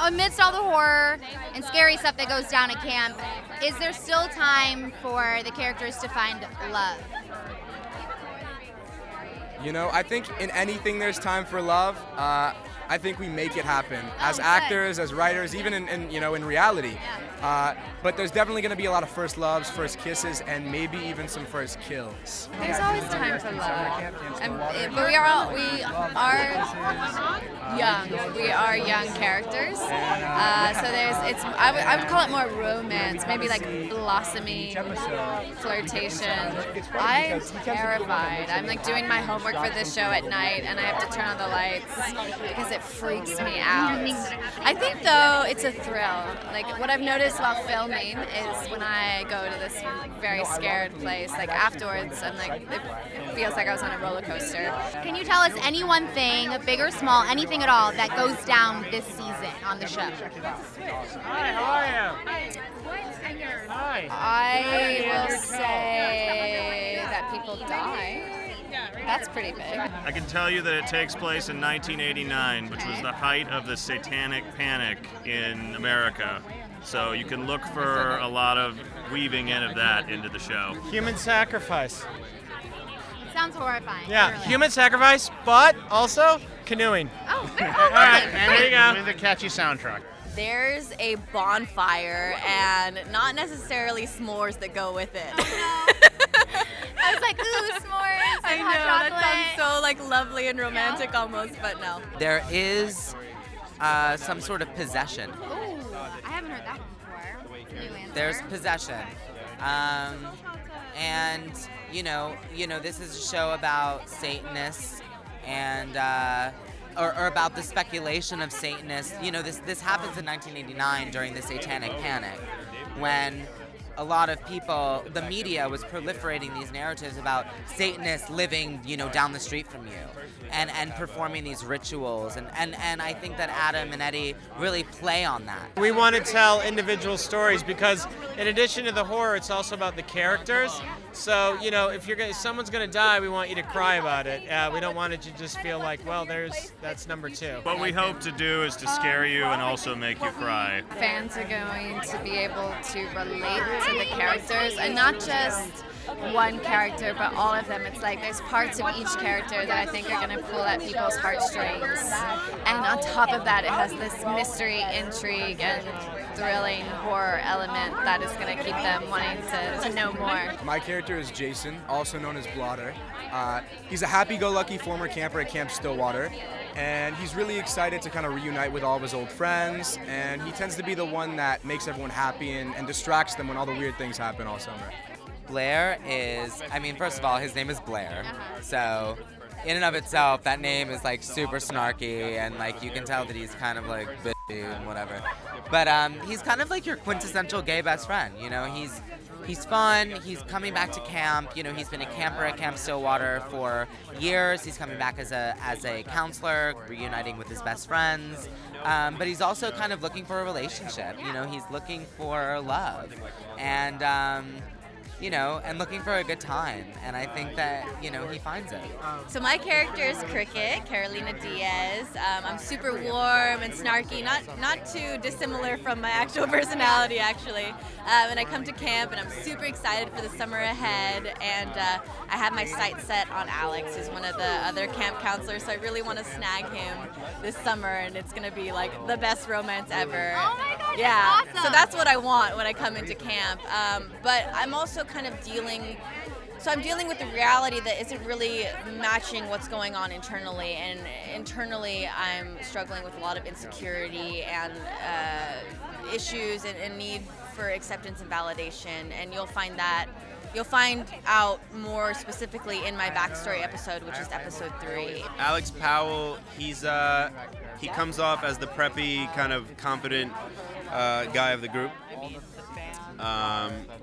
amidst all the horror and scary stuff that goes down at camp, is there still time for the characters to find love? You know, I think in anything there's time for love. I think we make it happen as actors, as writers, even in reality. But there's definitely going to be a lot of first loves, first kisses, and maybe even some first kills. There's always time for love, but we are young. We are young characters, so I would call it more romance, maybe like blossoming flirtation. I'm terrified. I'm like doing my homework for this show at night, and I have to turn on the lights because it freaks me out. I think though it's a thrill. Like what I've noticed while filming is when I go to this very scared place, like afterwards, I'm like, it feels like I was on a roller coaster. Can you tell us any one thing, big or small, anything at all, that goes down this season on the show? Hi, how are you? Hi. I will say that people die. That's pretty big. I can tell you that it takes place in 1989, which was the height of the satanic panic in America. So you can look for a lot of weaving in of that into the show. Human sacrifice. Sounds horrifying. Yeah, literally. human sacrifice, but also canoeing. Oh, All right, there you go. With a catchy soundtrack. There's a bonfire and not necessarily s'mores that go with it. I was like, ooh, s'mores I and know, hot chocolate. that sounds so like lovely and romantic almost, but no. There is some sort of possession. Ooh, I haven't heard that before. New answer. There's possession. And you know, this is a show about Satanists and or about the speculation of Satanists. You know, this happens in 1989 during the Satanic Panic, when a lot of people, the media was proliferating these narratives about Satanists living, down the street from you and performing these rituals. And I think that Adam and Eddie really play on that. We want to tell individual stories because in addition to the horror, it's also about the characters. So, if someone's going to die, we want you to cry about it. We don't want it to just feel like, well, that's number two. What we hope to do is to scare you and also make you cry. Fans are going to be able to relate to the characters, and not just one character, but all of them. It's like there's parts of each character that I think are going to pull at people's heartstrings. And on top of that, it has this mystery, intrigue, and thrilling horror element that is going to keep them wanting to know more. My character is Jason, also known as Blotter. He's a happy-go-lucky former camper at Camp Stillwater, and he's really excited to kind of reunite with all of his old friends, and he tends to be the one that makes everyone happy and distracts them when all the weird things happen all summer. Blair is, first of all, his name is Blair. So in and of itself, that name is like super snarky, and like you can tell that he's kind of like bitchy and whatever. But he's kind of like your quintessential gay best friend. He's fun. He's coming back to camp. He's been a camper at Camp Stillwater for years. He's coming back as a counselor, reuniting with his best friends. But he's also kind of looking for a relationship. He's looking for love, and and looking for a good time. And I think that he finds it. So my character is Cricket, Carolina Diaz. I'm super warm and snarky, not too dissimilar from my actual personality, actually. And I come to camp, and I'm super excited for the summer ahead. And I have my sights set on Alex, who's one of the other camp counselors. So I really want to snag him this summer, and it's going to be like the best romance ever. Oh my God, yeah. that's awesome. So that's what I want when I come into camp. But I'm also kind of dealing with the reality that isn't really matching what's going on internally, and internally I'm struggling with a lot of insecurity and issues and need for acceptance and validation, and you'll find out more specifically in my backstory episode, which is episode 3. Alex Powell, he comes off as the preppy, kind of confident guy of the group.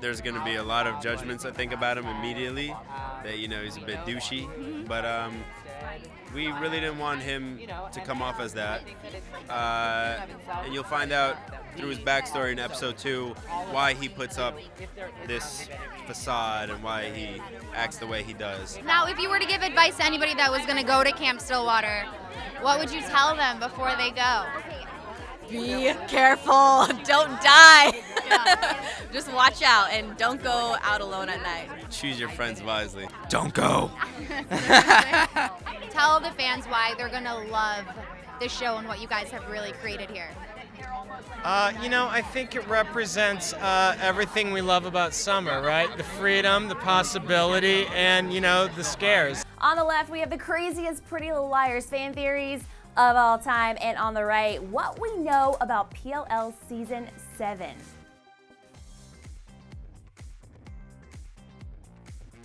There's going to be a lot of judgments, I think, about him immediately, that, he's a bit douchey, but we really didn't want him to come off as that. And you'll find out through his backstory in episode 2 why he puts up this facade and why he acts the way he does. Now, if you were to give advice to anybody that was going to go to Camp Stillwater, what would you tell them before they go? be careful, don't die. Just watch out and don't go out alone at night. Choose your friends wisely. Don't go. Tell the fans why they're going to love the show and what you guys have really created here. I think it represents everything we love about summer, right? The freedom, the possibility, and, the scares. On the left, we have the craziest Pretty Little Liars fan theories of all time, and on the right, what we know about PLL Season 7.